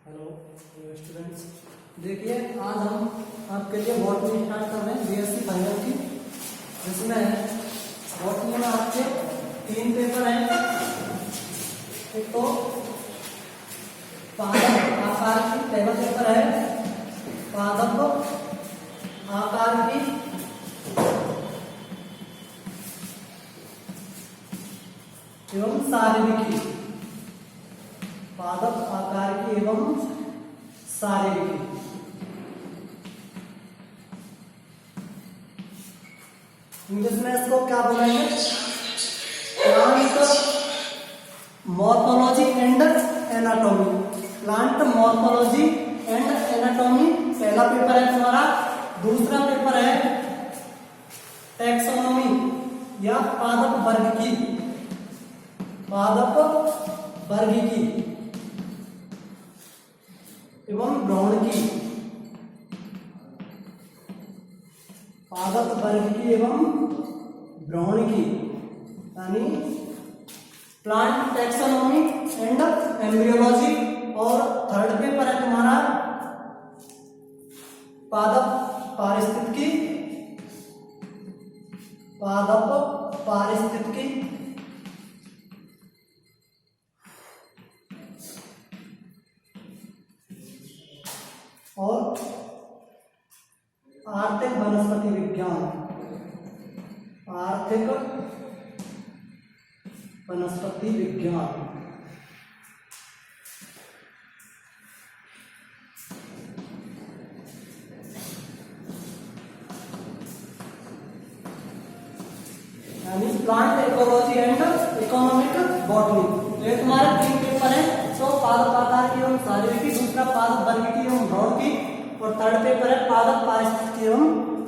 Hello students, देखिए आज हम आपके लिए बॉटनी स्टार्ट कर रहे हैं बीएससी फाइनल की, जिसमें बॉटनी में आपके 3 पेपर हैं। एक तो पादप आकार की पहला पेपर है, पादप आकार की एवं शारीरिकी, पादप आकार की एवं शारीरिकी। इंग्लिश में इसको क्या बोलेंगे? Plant morphology and anatomy. Plant morphology and anatomy पहला पेपर है तुम्हारा। दूसरा पेपर है टैक्सोनॉमी या पादप वर्ग की, पादप वर्ग की एवं भ्रौणिकी, पादप वर्ग की एवं भ्रौणिकी यानी प्लांट टैक्सोनॉमी एंड एम्ब्रियोलॉजी। और थर्ड पेपर है तुम्हारा पादप पारिस्थितिकी, पादप पारिस्थितिकी और आर्थिक वनस्पति विज्ञान, आर्थिक वनस्पति विज्ञान। यानी plant ecology and economic botany. तो ये तुम्हारे 3 पेपर हैं। तो पादप आकार की एवं शारीरिकी, दूसरा पादप वर्ग की एवं भ्रौणिकी, और थर्ड पेपर है पादप पारिस्थितिकी एवं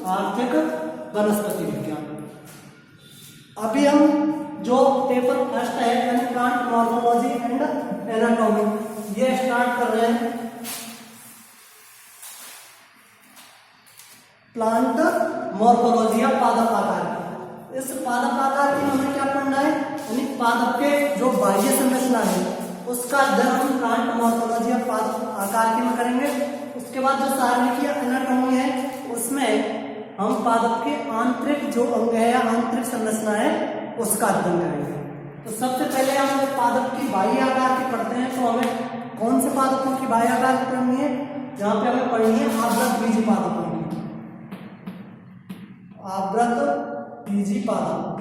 आर्थिक वनस्पति विज्ञान। अभी हम जो पेपर फर्स्ट है यानी प्लांट मॉर्फोलॉजी एंड एनाटॉमी, ये स्टार्ट कर रहे हैं। प्लांट मॉर्फोलॉजी या पादप आकार की। इस पादप आकार की हमें क्या पढ़ना है? यानी पादप के जो बाह्य संरचना है उसका अध्ययन हम प्लांट मॉर्फोलॉजी या पादप आकार की में करेंगे। उसके बाद जो शारीरिक एनाटॉमी है उसमें हम पादप के आंतरिक जो अंग है या आंतरिक संरचना है उसका अध्ययन करेंगे। तो सबसे पहले हम पादप की बाह्य आकार की पढ़ते हैं। तो हमें कौन से पादपों की बाह्य आकार की पढ़नी है? जहां पे हमें पढ़नी है आवृत बीजी पादपों की, आवृत बीजी पादप।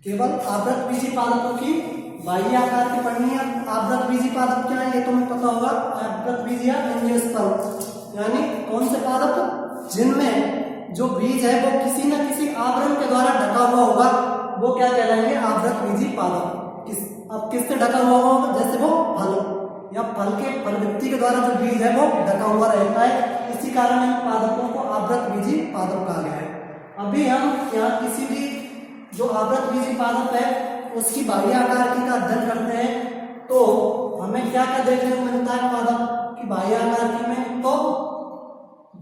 केवल आवृत बीजी पादपों की बाह्य आकार की पढ़नी है। आवृत बीजी पादप क्या है ये तुम्हें पता होगा। आवृत बीज या एंजियोस्पर्म यानी कौन से पादप जिनमें जो बीज है वो किसी न किसी आवरण के द्वारा ढका हुआ होगा, वो क्या कहलाएंगे? आवृत बीजी पादप। अब किससे ढका हुआ होगा? जैसे वो फल या फल के फलवृत्ति के द्वारा जो बीज है वो ढका हुआ रहता है, इसी कारण इन पादपों को आवृत बीजी पादप कहा गया है। अभी हम यहाँ किसी भी जो आवृत बीजी पादप है उसकी बाह्य आकार की का अध्ययन करते हैं। तो हमें क्या क्या देखने को मिलता है पादप की बाह्य आकार की में? तो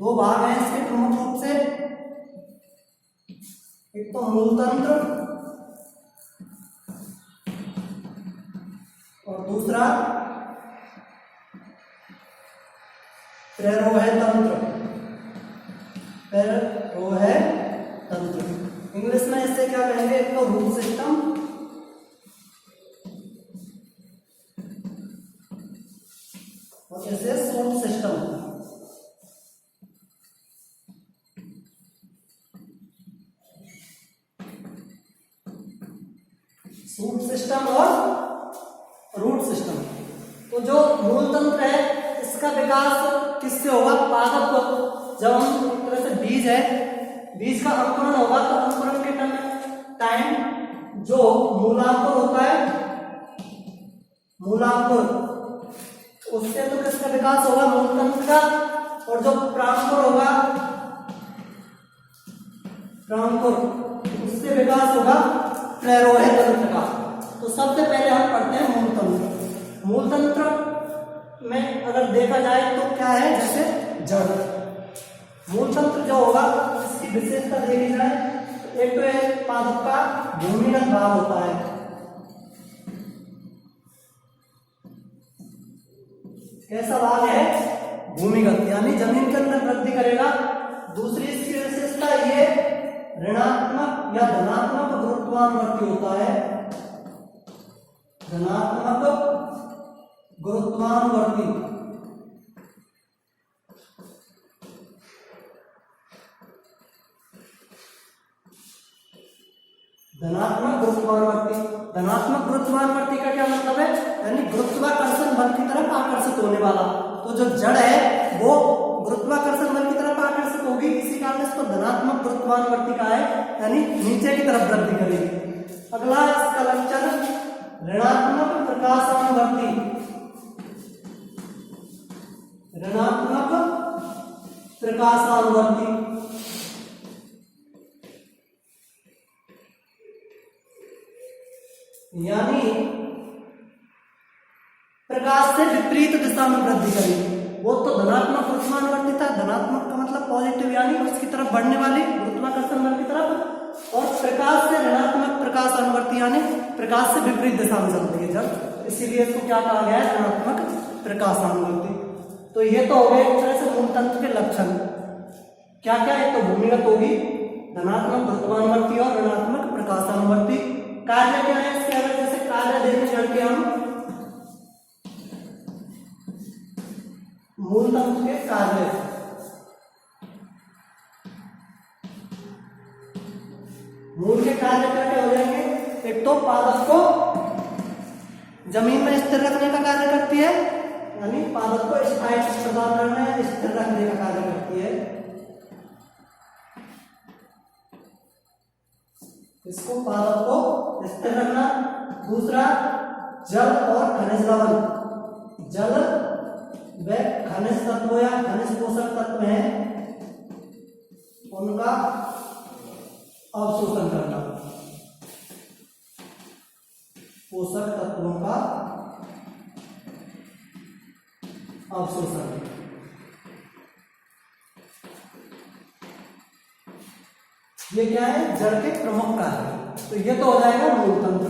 2 भाग हैं इसके प्रमुख रूप से। एक तो मूलतंत्र और दूसरा प्रेरोह तंत्र, प्रेरोह तंत्र। इंग्लिश में इससे क्या कहेंगे? एक तो रूट सिस्टम और इसे शूट सिस्टम। शूट सिस्टम और रूट सिस्टम। तो जो मूल तंत्र है इसका विकास किससे होगा? पादप जब हम एक तरह से बीज है, बीज का अंकुरण होगा तो अंकुरण के टाइम जो मूलांकुर होता है, मूलांकुर, उससे तो किसका विकास होगा? मूलतंत्र का। और जो प्रांकुर होगा, प्रांकुर, उससे विकास होगा प्रेरोह तंत्र का। तो सबसे पहले हम पढ़ते हैं मूलतंत्र। मूलतंत्र में अगर देखा जाए तो क्या है? जैसे जड़। मूलतंत्र जो होगा इसकी विशेषता देखी जाए एक तो है पादप का भूमिगत भाग होता है। कैसा भाग है? भूमिगत, यानी जमीन के अंदर वृद्धि करेगा। दूसरी इसकी विशेषता ये ऋणात्मक या धनात्मक गुरुत्वानुवर्ती होता है। धनात्मक गुरुत्वानुवर्ती, धनात्मक गुरुत्वानुवर्ती। धनात्मक गुरुत्वानुवर्ती का क्या मतलब है? यानी गुरुत्वाकर्षण बल की तरफ आकर्षित होने वाला। तो जो जड़ है वो गुरुत्वाकर्षण बल की तरफ आकर्षित होगी, इसी कारण इसको धनात्मक गुरुत्वानुवर्ती का है, यानी नीचे की तरफ वृद्धि करेगी। अगला इसका लक्षण ऋणात्मक प्रकाशानुवर्ती। ऋणात्मक प्रकाशानुवर्ती, यानी प्रकाश से विपरीत दिशा में वृद्धि करेगी। वो तो धनात्मक गुरुत्वानुवर्ती था, धनात्मक का मतलब पॉजिटिव, यानी उसकी तरफ बढ़ने वाली गुरुत्वाकर्षण बल की तरफ, और प्रकाश से ऋणात्मक प्रकाशानुवर्ती यानी प्रकाश से विपरीत दिशा में चलती है जब, इसीलिए इसको क्या कहा गया है? ऋणात्मक प्रकाशानुवर्ती। तो ये तो हो गए एक तरह से मूल तंत्र के लक्षण। क्या क्या है? तो भूमिगत होगी, धनात्मक गुरुत्वानुवर्ती और ऋणात्मक प्रकाशानुवर्ती। कार्य क्या है इसके? अगर जैसे कार्य देखें चल के हम मूल तंत्र के कार्य, मूल के कार्य क्या हो जाएंगे? एक तो पादप को जमीन में स्थिर रखने का कार्य करती है, यानी पादप को स्थायित्व प्रदान करना है, स्थिर रखने का कार्य करती है। इसको पादप को स्थिर रखना। दूसरा जल और खनिज लवण, जल व खनिज तत्व या खनिज पोषक तत्व हैं उनका अवशोषण करना, पोषक तत्वों का अवशोषण। ये क्या है? जड़ के प्रमुख कार्य। तो ये तो हो जाएगा मूल तंत्र।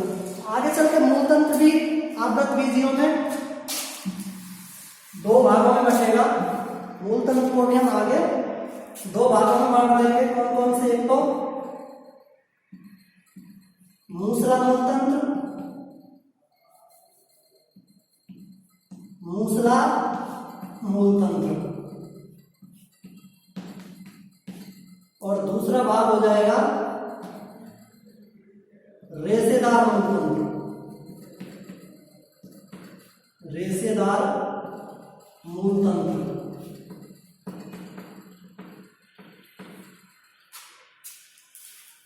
आगे चल के मूल तंत्र भी आवृत बीजियों में दो भागों में बचेगा। मूल तंत्र को भी हम आगे दो भागों में बांट देंगे। कौन कौन से? एक तो मूसला मूल तंत्र, मूसला मूल तंत्र, और दूसरा भाग हो जाएगा रेशेदार मूल तंत्र, रेशेदार मूल तंत्र।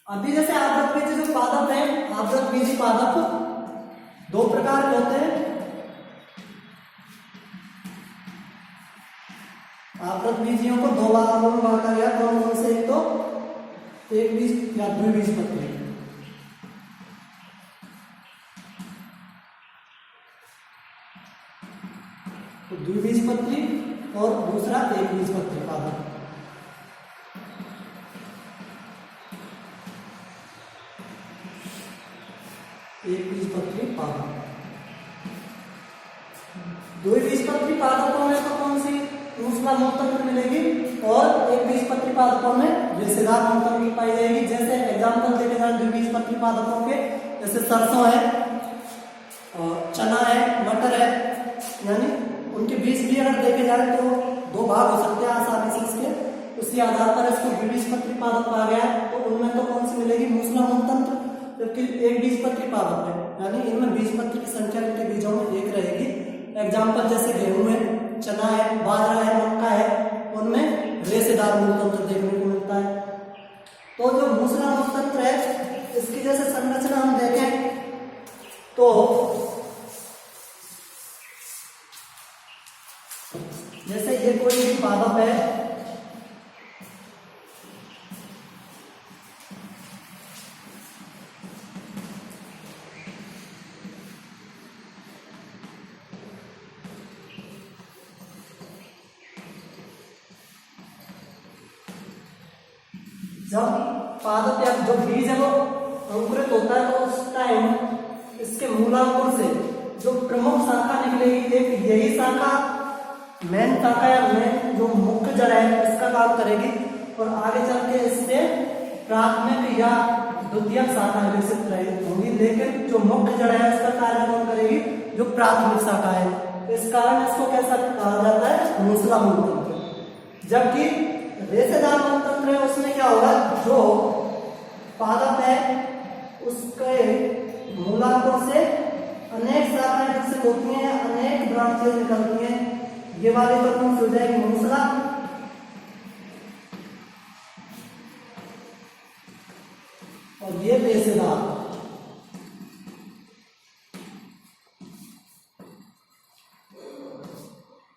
अभी जैसे आवृत बीजी जो पादप है, आवृत बीजी पादप दो प्रकार के होते हैं। आवृत बीजियों को दो भागों में बांटा गया। कौन कौन से? एक तो एक बीज या द्विबीजपत्री, तो द्विबीजपत्री, और दूसरा एक बीजपत्री पादप। एक बीजपत्री पादप। द्विबीजपत्री पादपों में तो कौन सी? मूसला मूल तंत्र मिलेगी, और एक बीजपत्री पादपों में रेशेदार मूल तंत्र पाई जाएगी। जैसे एग्जाम्पल देखे जाए द्विबीजपत्री पादपों के, जैसे सरसों है, चना है, मटर है, यानी उनके बीज भी अगर देखे जाए तो दो भाग हो सकते हैं आसानी से इसके। उसी आधार पर इसको द्विबीजपत्री पादप कहा गया है। तो उनमें तो कौन सी मिलेगी? मूसला मूल तंत्र, जबकि एक बीजपत्री पादप है, यानी इनमें बीजपत्री की संख्या इनके बीजों में एक रहेगी। एग्जाम्पल जैसे गेहूं है, चना है, बाजरा है, मक्का है, उनमें रेशेदार मूल तंत्र देखने को मिलता है। तो जो मूसला मूल तंत्र है, इसकी जैसे संरचना हम देखें तो जैसे ये कोई भी पादप है, जब पादप या जो बीज है वो अंकुरित होता है तो उस टाइम इसके मूलांकों से जो प्रमुख शाखा निकलेगी, एक यही शाखा मेन शाखा या मेन जो मुख्य जड़ है इसका काम करेगी, और आगे चल के इससे प्राथमिक या द्वितीयक शाखा विकसित होगी। लेकिन जो मुख्य जड़ है इसका कार्य कौन करेगी, जो प्राथमिक शाखा है। इस कारण इसको कैसा कहा जाता है, मूसला मूल तंत्र। जबकि रेशेदार मूल तंत्र है उसमें क्या होगा, जो पादप है उसके मूलांकों से अनेक शाखाएं विकसित होती हैं, अनेक ब्रांचेज निकलती हैं। ये वाले तो कौन सी हो जाएगी, मूसला, और ये रेशेदार।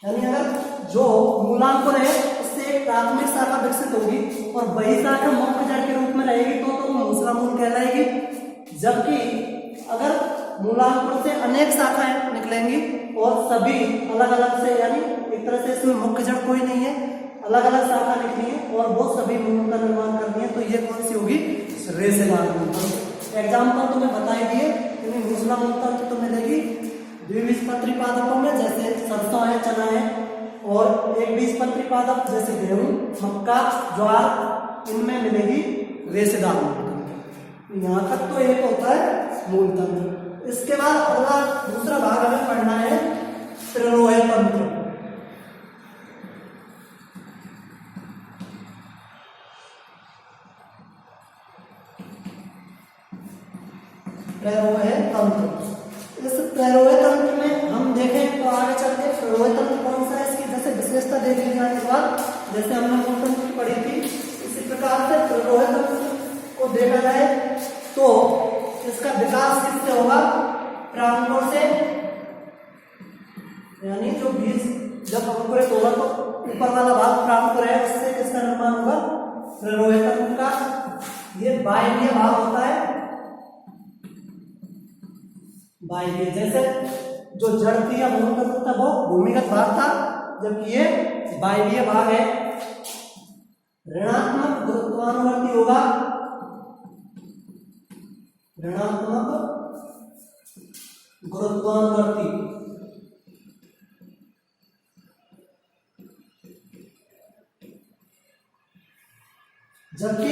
यानी अगर जो मूलांकुर है उससे एक प्राथमिक शाखा विकसित होगी और वही शाखा मुख्य जड़ के रूप में रहेगी तो मूसला मूल कहलाएगी। जबकि अगर मूलांकुर से अनेक शाखाएं निकलेंगी और सभी अलग अलग से, यानी एक तरह से इसमें मुख्य जड़ कोई नहीं है, अलग अलग शाखा निकली है और वो सभी मूल का निर्माण करनी है, तो ये कौन सी होगी, रेशेदार मूल तंत्र। एग्जाम्पल तुम्हें बताई दिए, तुम्हें मूसला मूल तंत्र तो मिलेगी द्विबीजपत्री पादपों में, जैसे सरसों है, चना है, और एक बीजपत्री पादप जैसे गेहूं, मक्का, ज्वार, इनमें मिलेगी रेशेदार मूल तंत्र। यहाँ तक तो एक होता है मूल तंत्र। इसके बाद अगला दूसरा भाग हमें पढ़ना है त्रिरोह तंत्र। त्रिरोह तंत्र। इस त्रिरोह तंत्र में हम देखें तो आगे चल के त्रिरोह तंत्र कौन सा है, इसकी जैसे विशेषता देख ली जाने के बाद, जैसे हमने मूल तंत्र पढ़ी थी, इसी प्रकार से त्रिरोह तंत्र को देखा जाए तो इसका विकास किससे होगा, प्रांकुर से। यानी जो बीज जब अंकुरित होगा तो ऊपर वाला भाग प्रांकुर है, उससे किसका निर्माण होगा, त्रिरोह तंत्र का। ये बाह्य भाग होता है, बाह्य, जैसे जो जड़ थी या मूल तंत्र था वो भूमिगत भाग था, जबकि ये बाह्य भाग है। ऋणात्मक गुरुत्वानुवर्ती होगा, ऋणात्मक गुरुत्वानुवर्ती। जबकि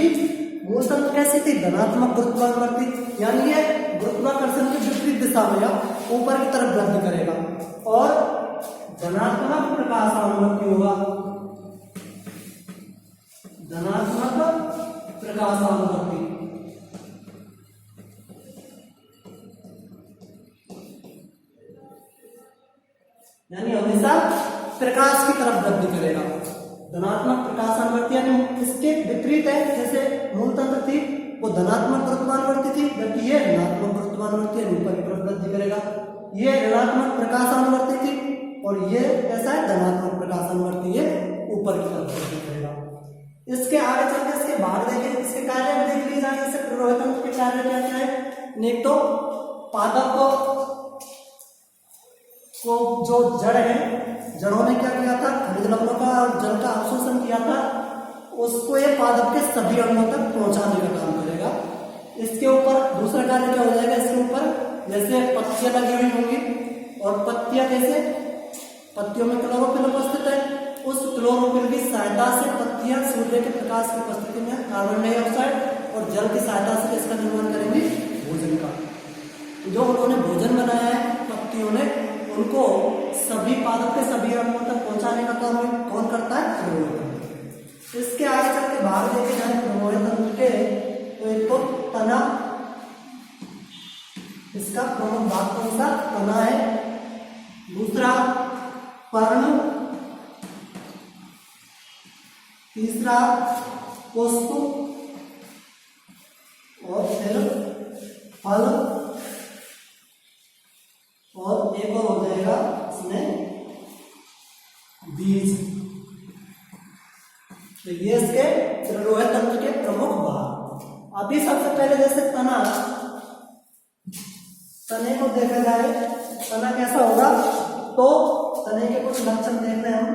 मूल तंत्र कैसी थी, धनात्मक गुरुत्वानुवर्ती, यानी ये गुरुत्वाकर्षण की विपरीत दिशा में या ऊपर की तरफ वृद्धि करेगा। और धनात्मक प्रकाशानुवर्ती होगा, धनात्मक प्रकाशानुवर्ती। यानी हमेशा प्रकाश की तरफ वृद्धि करेगा। धनात्मक प्रकाशानुवर्ती यानी इसके विपरीत है, जैसे मूल तंत्र थी वो धनात्मक गुरुत्वानुवर्ती थी, जबकि ये ऋणात्मक गुरुत्वानुवर्ती ऊपर की तरफ वृद्धि करेगा। ये ऋणात्मक प्रकाशानुवर्ती थी और ये कैसा है, धनात्मक प्रकाशानुवर्ती, ये ऊपर की तरफ वृद्धि करेगा। इसके आगे चलकर इसके भाग देखें, इसके कार्य में देख लिए जाए, जैसे त्रिरोह तंत्र के कार्य क्या क्या है। एक तो पादप को जो जड़ है, जड़ों ने क्या किया था, खनिज लवणों का और जल का अवशोषण किया था, उसको ये पादप के सभी अंगों तक पहुंचाने का काम करेगा। इसके ऊपर दूसरा कार्य क्या हो जाएगा, इसके ऊपर जैसे पत्तियां लगी हुई होंगी और पत्तियां कैसे, पत्तियों में क्लोरोफिल उपस्थित है, उस क्लोरोफिल की सहायता से पत्तियां सूर्य के प्रकाश की उपस्थिति में कार्बन डाइऑक्साइड और जल की सहायता से इसका निर्माण करेंगी, भोजन का। जो उन्होंने भोजन बनाया है पत्तियों ने, उनको सभी पादप के सभी अंगों तक पहुंचाने का काम कौन करता है, त्रिरोह तंत्र। इसके आगे चल के भाग देखे जाए त्रिरोह तंत्र के, तो एक तो तना, इसका प्रमुख भाग कौन सा, तना है। दूसरा पर्ण, तीसरा पुष्प, और फिर फल, और एक और हो जाएगा इसमें बीज। तो ये इसके त्रिरोह तंत्र के प्रमुख भाग। अभी सबसे पहले जैसे तना, तने को देखा जाए, तना कैसा होगा, तो तने के कुछ लक्षण देखते हैं हम।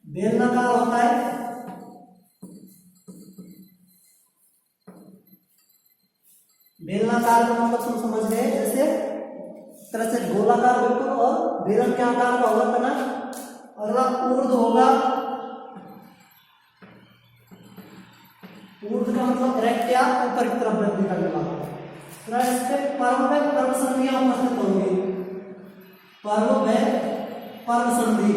बेलनाकार होता है, बेलनाकार का मतलब तुम समझ गए, जैसे तरह से गोलाकार बिल्कुल, और बेलन के आकार का होगा तना। अगला ऊर्ध्व होगा, ऊर्ध्व का मतलब डायरेक्ट या ऊपर की तरफ वृद्धि करने वाला। फिर इसके पर्व में पर्व संधियां उपस्थित होंगी, पर्व में पर्व संधि,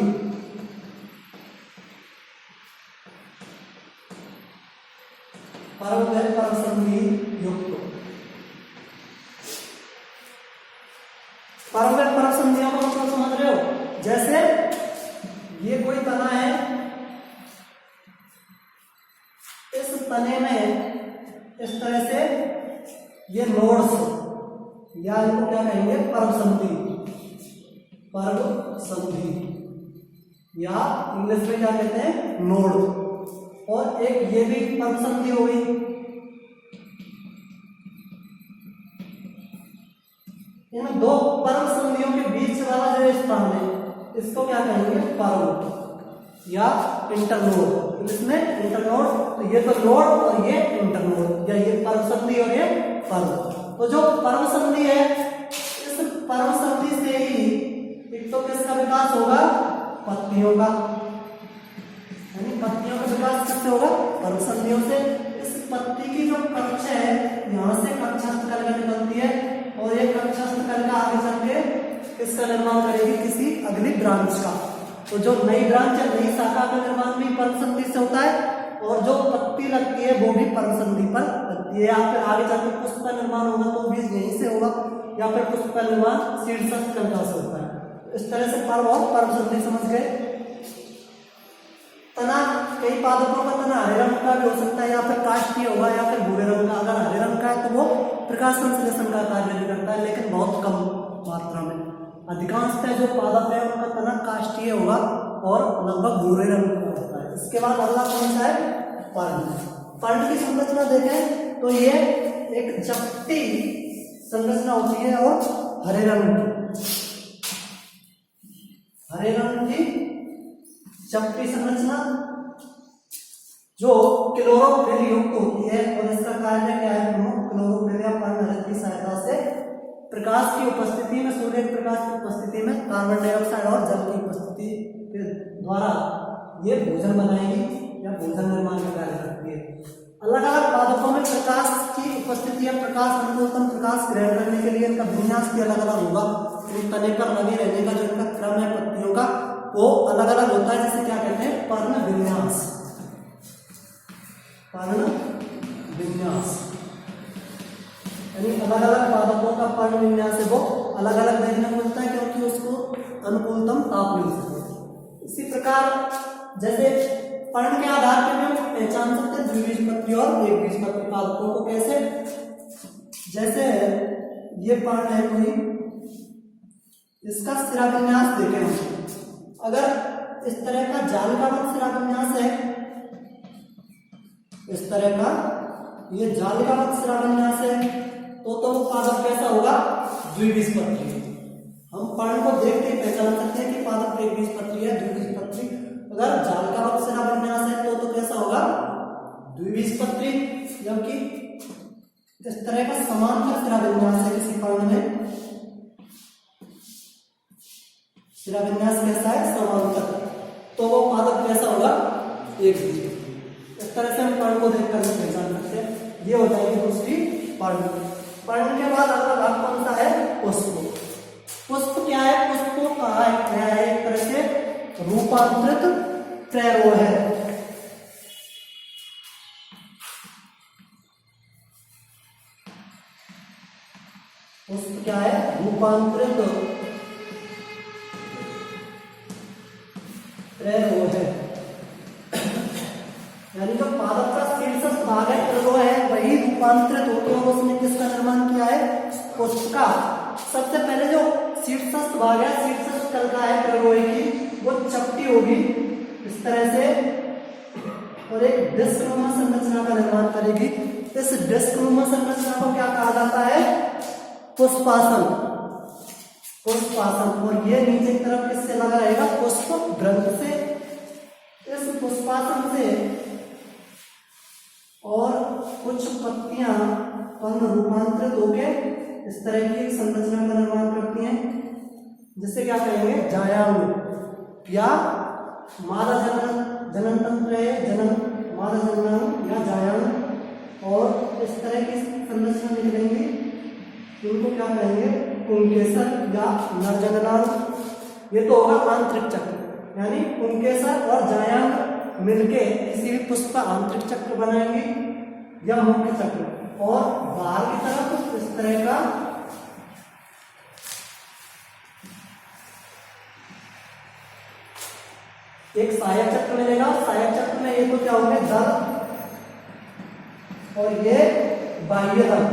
पर्व में पर्व संधि युक्त। पर्व में पर्व संधियों का मतलब समझ रहे हो, जैसे ये कोई तना है, इस तने में इस तरह से ये नोड्स, या इनको क्या कहेंगे, पर्व संधि, पर्व संधि, या इंग्लिश में क्या कहते हैं, नोड। और एक ये भी पर्व संधि हो गई। इन दो पर्व संधियों के बीच वाला जो स्थान है, इसको क्या कहेंगे, पर्व या इंटरनोड। इंग्लिश में इंटरनोड, तो ये तो नोड और ये इंटरनोड, या ये पर्व संधि और ये पर्व। तो जो पर्व संधि है, इस पर्व संधि से ही एक तो किसका विकास होगा, पत्तियों का, यानी पत्तियों का विकास किससे होगा, पर्व संधियों से। इस पत्ती की जो कक्ष है, यहाँ से कक्षस्थ कलिका निकलती है, और ये कक्षस्थ कलिका आगे चल के इसका निर्माण करेगी किसी अगली ब्रांच का। तो जो नई ब्रांच है, नई शाखा का निर्माण भी पर्व संधि से होता है, और जो पत्ती लगती है वो भी पर्व संधि पर लगती है। या फिर आगे जाकर पुष्प का निर्माण होगा तो भी यहीं से होगा, या फिर पुष्प का निर्माण शीर्षस्थ कलिका से होता है। इस तरह से पर्व और पर्व संधि समझ गए। तना, कई पादपों का तना हरे रंग का भी हो सकता है, या फिर काष्ठीय होगा, या फिर भूरे रंग का। अगर हरे रंग का है तो वो प्रकाश संश्लेषण का कार्य भी करता है, लेकिन बहुत कम मात्रा में। अधिकांशतः जो पादप है उनका तना काष्ठीय होगा और लगभग भूरे रंग का होता है। इसके बाद अगला कौन सा है, पर्ण। पर्ण की संरचना देखें तो ये एक चपटी संरचना होती है, और हरे रंग की चपटी संरचना जो क्लोरोफिल युक्त होती है। और इसका कार्य क्या है, क्लोरोफिल या पर्णरज की सहायता से प्रकाश की उपस्थिति में, सूर्य के प्रकाश की उपस्थिति में कार्बन डाइऑक्साइड और जल की उपस्थिति के द्वारा ये भोजन बनाएगी या भोजन निर्माण का कार्य करती है। अलग अलग पादपों में प्रकाश की उपस्थिति या प्रकाश अनुकूलतम प्रकाश ग्रहण करने के लिए इनका विन्यास भी अलग अलग होगा। इन तने पर लगे रहने का जो इनका क्रम है पत्तियों का, वो अलग अलग होता है, जिसे क्या कहते हैं, पर्ण विन्यास। पर्ण विन्यास यानी अलग अलग पादपों का पर्ण विन्यास है वो अलग अलग देखने को मिलता है, क्योंकि उसको अनुकूलतम ताप मिल सके। इसी प्रकार जैसे पर्ण के आधार पर भी हम पहचान सकते हैं द्विबीजपत्री और एकबीजपत्री पादपों को। कैसे, जैसे ये पर्ण है कोई, इसका सिरा विन्यास देखें हम, अगर इस तरह का जालिकाबद्ध सिरा विन्यास है, इस तरह का ये जालिकाबद्ध सिरा विन्यास है, तो वो पादप कैसा होगा, द्विबीजपत्री। हम पर्ण को देख के पहचान सकते हैं कि पादप एकबीजपत्री है, द्विबीजपत्री। अगर जालिकाबद्ध सिरा विन्यास है तो कैसा होगा, द्विबीजपत्री। जबकि इस तरह का समांतर सिरा विन्यास है किसी पर्ण में, सिरा विन्यास कैसा है, समांतर, तो वो पादप कैसा होगा, एकबीजपत्री। इस तरह से हम पर्ण को देखकर पहचान सकते हैं। ये हो जाएगी दूसरी पर्ण। पर्ण के बाद अगला भाग कौन सा है, पुष्प। पुष्प क्या है, पुष्प को कहा है एक तरह से रूपांतरित प्ररोह है। पुष्प क्या है, रूपांतरित प्ररोह है, यानी जो पादप का शीर्षस्थ भाग है, प्ररोह है, वही रूपांतरित होकर उसने किसका निर्माण किया है, पुष्प का। सबसे पहले जो शीर्षस्थ भाग है, शीर्षस्थ कलिका है प्ररोह की, वो चपटी होगी इस तरह से, और एक डिस्कनुमा संरचना का निर्माण करेगी। इस डिस्कनुमा संरचना को क्या कहा जाता है, पुष्पासन। पुष्पासन, और ये नीचे की तरफ किससे लगा रहेगा, पुष्प ग्रंथ से। इस पुष्पासन से और कुछ पत्तियां कण रूपांतरित होके इस तरह की एक संरचना का निर्माण करती हैं, जिसे क्या कहेंगे, जायांग या मादा जनन तंत्र है, जनन मादा जनन या जायांग। और इस तरह की संरचना निकलेंगी, इनको क्या कहेंगे, पुंकेसर या नरजननांग। ये तो होगा आंतरिक चक्र, यानी पुंकेसर और जायांग मिलके किसी भी पुष्प का आंतरिक चक्र बनाएंगे या मुख्य चक्र। और बाहर की तरफ इस तरह का एक सहायक चक्र मिलेगा। सहायक चक्र में ये तो क्या होंगे, दल, और ये बाह्य दल।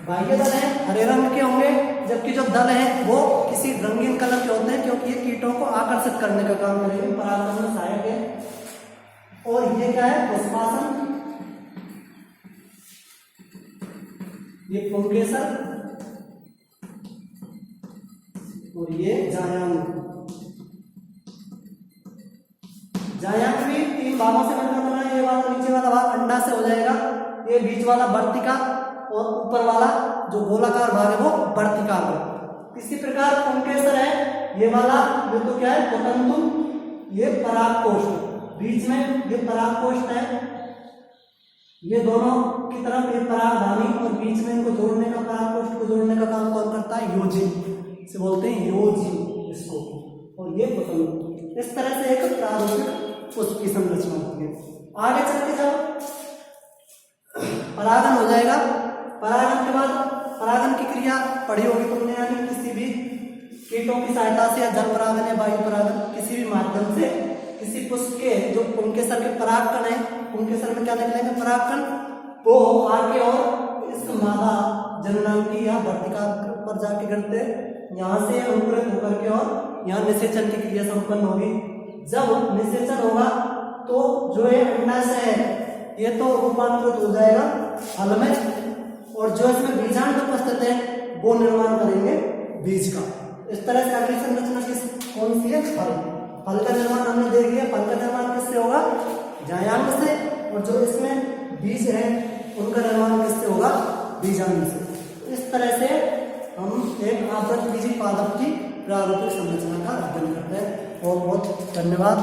बाह्य दल है हरे रंग के होंगे, जबकि जो दल है वो किसी रंगीन कलर के होते हैं, क्योंकि ये कीटों को आकर्षित करने का काम करेंगे, परागण में सहायक है। और ये क्या है, पुष्पासन, ये पुंकेसर, और ये जायांग। जायांग भी 3 भागों से मिलकर बना है। ये वाला नीचे वाला भाग अंडा से हो जाएगा, ये बीच वाला वर्तिका, और ऊपर वाला जो गोलाकार भाग है वो वर्तिकाल है। इसी प्रकार पुंकेसर है, ये वाला ये तो क्या है, पतंतुम, ये परागकोष्ठ, बीच में ये परागकोष्ठ है, ये दोनों की तरफ ये परागधानी, और बीच में इनको जोड़ने का, परागकोष्ठ को जोड़ने का काम कौन करता है, योजिन, इसे बोलते हैं योजिन इसको। और ये पतंग। इस तरह से एक प्रारूपिक पुष्प की संरचना होती है। आगे चल के जब परागन हो जाएगा, परागन के बाद परागन की क्रिया पढ़ी होगी तुमने, यानी किसी भी कीटों की सहायता से या जल परागन या वायु परागन किसी भी माध्यम से किसी पुष्प के जो पुंकेसर के परागकण है, पुंकेसर में क्या निकलेंगे, परागकण, वो आगे और इस मादा जननांगी या वर्तिका पर जाके गिरते, यहाँ से अंकुरित होकर के और यहाँ निषेचन की क्रिया संपन्न होगी। जब निषेचन होगा तो जो ये अंडाशय है ये तो रूपांतरित हो जाएगा फल में, और जो इसमें बीजांड उपस्थित है वो निर्माण करेंगे बीज का। इस तरह से अगली संरचना कौन सी है, फल का निर्माण हमने देख लिया। फल का निर्माण किससे होगा, जायांग से, और जो इसमें बीज है उनका निर्माण किससे होगा, बीजांड से। इस तरह से हम एक आवृतबीजी पादप की प्रारूपिक संरचना का अध्ययन करते हैं। बहुत बहुत धन्यवाद।